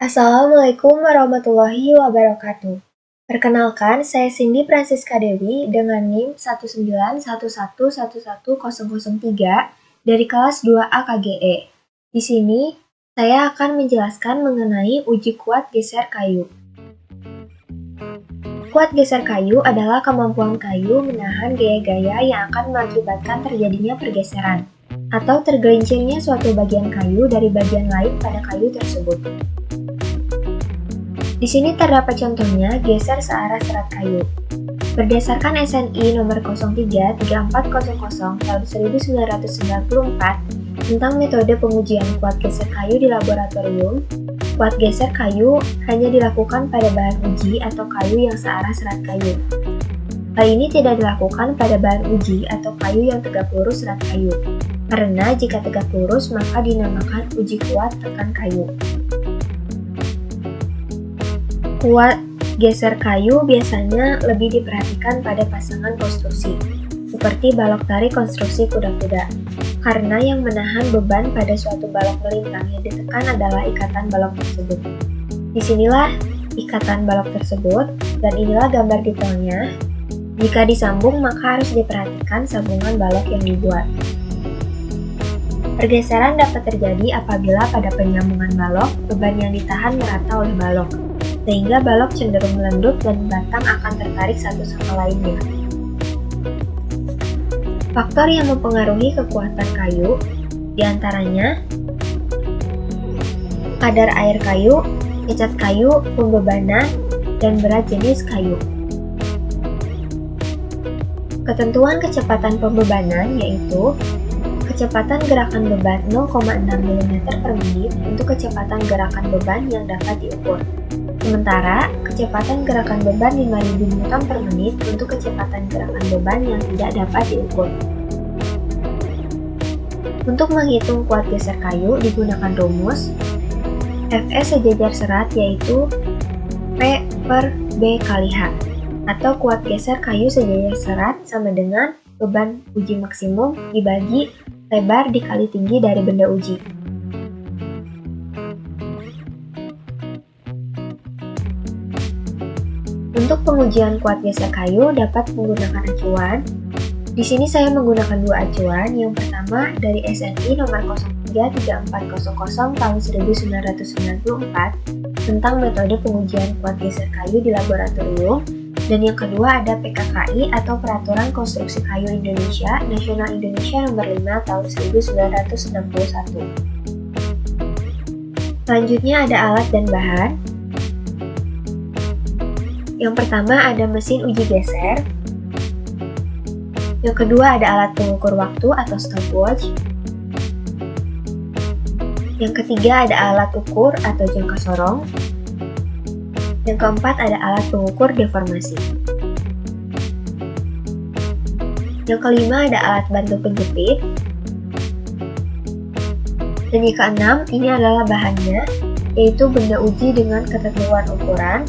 Assalamualaikum warahmatullahi wabarakatuh. Perkenalkan, saya Cindy Francisca Dewi dengan NIM 191111003 dari kelas 2A KGE. Di sini, saya akan menjelaskan mengenai uji kuat geser kayu. Kuat geser kayu adalah kemampuan kayu menahan gaya-gaya yang akan mengakibatkan terjadinya pergeseran atau tergelincirnya suatu bagian kayu dari bagian lain pada kayu tersebut. Di sini terdapat contohnya geser searah serat kayu. Berdasarkan SNI nomor 03-3400 tahun 1994 tentang metode pengujian kuat geser kayu di laboratorium, kuat geser kayu hanya dilakukan pada bahan uji atau kayu yang searah serat kayu. Hal ini tidak dilakukan pada bahan uji atau kayu yang tegak lurus serat kayu, karena jika tegak lurus maka dinamakan uji kuat tekan kayu. Kuat geser kayu biasanya lebih diperhatikan pada pasangan konstruksi, seperti balok tarik konstruksi kuda-kuda, karena yang menahan beban pada suatu balok melintang yang ditekan adalah ikatan balok tersebut. Disinilah ikatan balok tersebut, dan inilah gambar detailnya. Jika disambung, maka harus diperhatikan sambungan balok yang dibuat. Pergeseran dapat terjadi apabila pada penyambungan balok, beban yang ditahan merata oleh balok, sehingga balok cenderung melendut dan batang akan tertarik satu sama lainnya. Faktor yang mempengaruhi kekuatan kayu diantaranya kadar air kayu, cacat kayu, pembebanan, dan berat jenis kayu. Ketentuan kecepatan pembebanan yaitu kecepatan gerakan beban 0,6 mm per menit untuk kecepatan gerakan beban yang dapat diukur. Sementara, kecepatan gerakan beban 5000 Newton per menit untuk kecepatan gerakan beban yang tidak dapat diukur. Untuk menghitung kuat geser kayu digunakan rumus Fs sejajar serat yaitu P per B kali H, atau kuat geser kayu sejajar serat sama dengan beban uji maksimum dibagi lebar dikali tinggi dari benda uji. Untuk pengujian kuat geser kayu dapat menggunakan acuan. Di sini saya menggunakan dua acuan. Yang pertama dari SNI nomor 03-3400 tahun 1994 tentang metode pengujian kuat geser kayu di laboratorium, dan yang kedua ada PKKI atau Peraturan Konstruksi Kayu Indonesia Nasional Indonesia nomor 5 tahun 1961. Selanjutnya ada alat dan bahan. Yang pertama ada mesin uji geser. Yang kedua ada alat pengukur waktu atau stopwatch. Yang ketiga ada alat ukur atau jangka sorong. Yang keempat ada alat pengukur deformasi. Yang kelima ada alat bantu penjepit. Dan yang keenam ini adalah bahannya, yaitu benda uji dengan ketentuan ukuran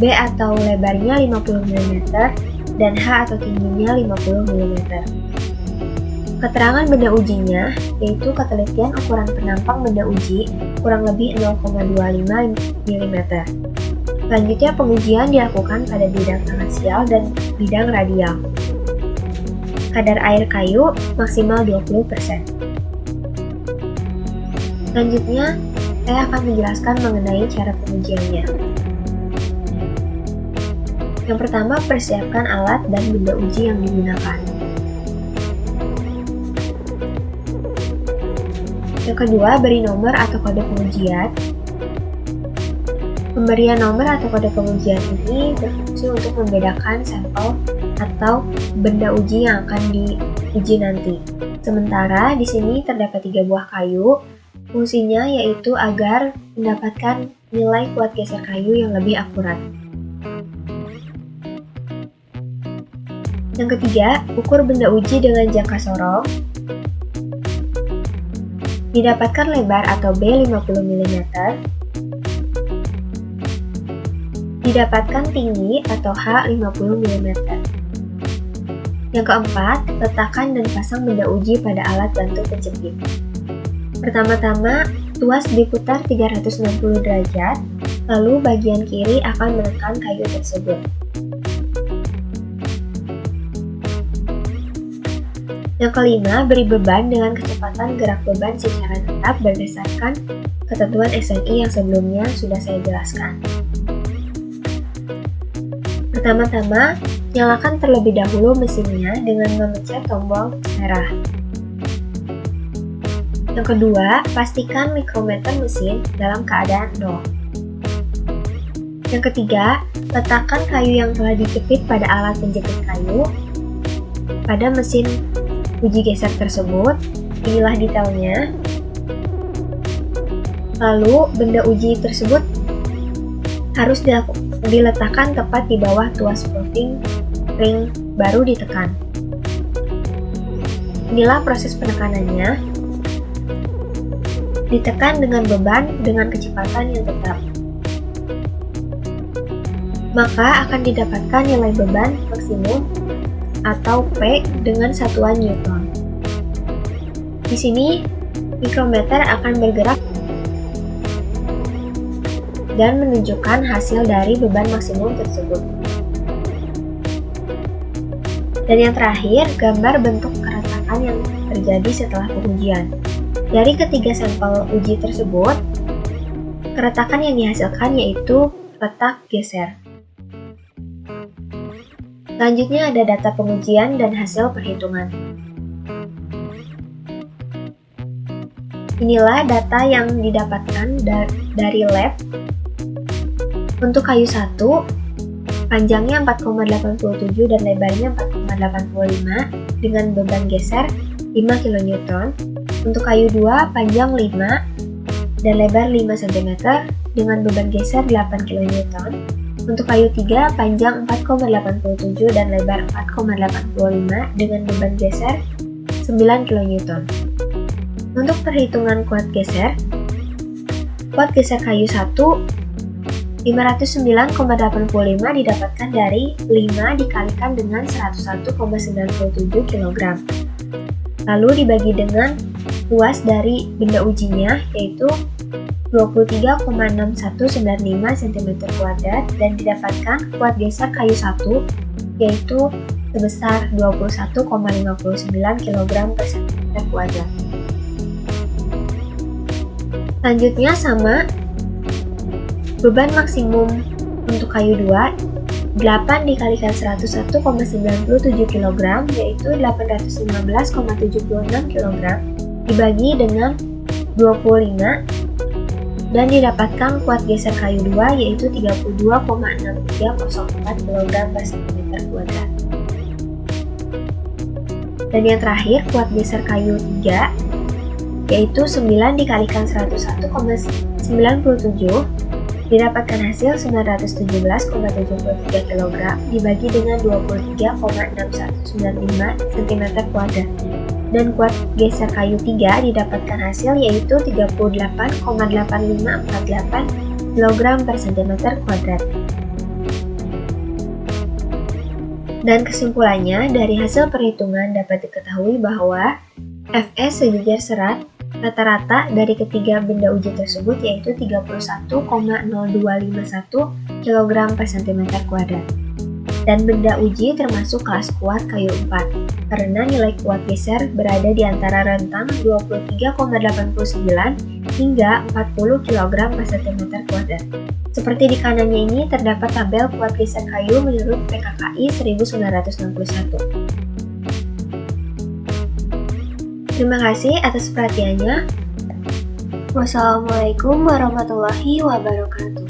B atau lebarnya 50 mm dan H atau tingginya 50 mm. Keterangan benda ujinya yaitu ketelitian ukuran penampang benda uji kurang lebih 0,25 mm. Selanjutnya pengujian dilakukan pada bidang aksial dan bidang radial. Kadar air kayu maksimal 20%. Selanjutnya saya akan menjelaskan mengenai cara pengujiannya. Yang pertama, persiapkan alat dan benda uji yang digunakan. Yang kedua, beri nomor atau kode pengujian. Pemberian nomor atau kode pengujian ini berfungsi untuk membedakan sampel atau benda uji yang akan diuji nanti. Sementara di sini terdapat 3 buah kayu. Fungsinya yaitu agar mendapatkan nilai kuat geser kayu yang lebih akurat. Yang ketiga, ukur benda uji dengan jangka sorong. Didapatkan lebar atau B 50 mm. Didapatkan tinggi atau H 50 mm. Yang keempat, letakkan dan pasang benda uji pada alat bantu penjepit. Pertama-tama, tuas diputar 360 derajat, lalu bagian kiri akan menekan kayu tersebut. Yang kelima, beri beban dengan kecepatan gerak beban secara tetap berdasarkan ketentuan SNI yang sebelumnya sudah saya jelaskan. Pertama-tama, nyalakan terlebih dahulu mesinnya dengan memencet tombol merah. Yang kedua, pastikan mikrometer mesin dalam keadaan 0. Yang ketiga, letakkan kayu yang telah dijepit pada alat penjepit kayu pada mesin uji geser tersebut. Inilah detailnya. Lalu, benda uji tersebut harus diletakkan tepat di bawah tuas floating ring baru ditekan. Inilah proses penekanannya. Ditekan dengan beban dengan kecepatan yang tetap. Maka akan didapatkan nilai beban maksimum atau P dengan satuan Newton. Di sini, mikrometer akan bergerak dan menunjukkan hasil dari beban maksimum tersebut. Dan yang terakhir, gambar bentuk keretakan yang terjadi setelah pengujian. Dari ketiga sampel uji tersebut, keretakan yang dihasilkan yaitu letak geser. Selanjutnya ada data pengujian dan hasil perhitungan. Inilah data yang didapatkan dari lab. Untuk kayu 1, panjangnya 4,87 dan lebarnya 4,85 dengan beban geser 5 kN. Untuk kayu 2, panjang 5 dan lebar 5 cm dengan beban geser 8 kN. Untuk kayu 3, panjang 4,87 dan lebar 4,85 dengan beban geser 9 kN. Untuk perhitungan kuat geser kayu 1 509,85 didapatkan dari 5 dikalikan dengan 101,97 kg. Lalu dibagi dengan luas dari benda ujinya yaitu 23,6195 cm2 dan didapatkan kuat geser kayu 1 yaitu sebesar 21,59 kg per cm2. Selanjutnya sama, beban maksimum untuk kayu 2 8 dikalikan 101,97 kg yaitu 815,76 kg dibagi dengan 25 dan didapatkan kuat geser kayu 2 yaitu 32,6304 kg per cm2. Dan yang terakhir kuat geser kayu 3 yaitu 9 dikalikan 101,97 didapatkan hasil 917,73 kg dibagi dengan 23,6195 cm2 dan kuat geser kayu 3 didapatkan hasil yaitu 38,8548 kg per cm2. Dan kesimpulannya, dari hasil perhitungan dapat diketahui bahwa Fs sejajar serat rata-rata dari ketiga benda uji tersebut yaitu 31,0251 kg per cm2. Dan benda uji termasuk kelas kuat kayu 4 karena nilai kuat geser berada di antara rentang 23,89 hingga 40 kg per cm2. Seperti di kanannya ini terdapat tabel kuat geser kayu menurut PKKI 1961. Terima kasih atas perhatiannya. Wassalamualaikum warahmatullahi wabarakatuh.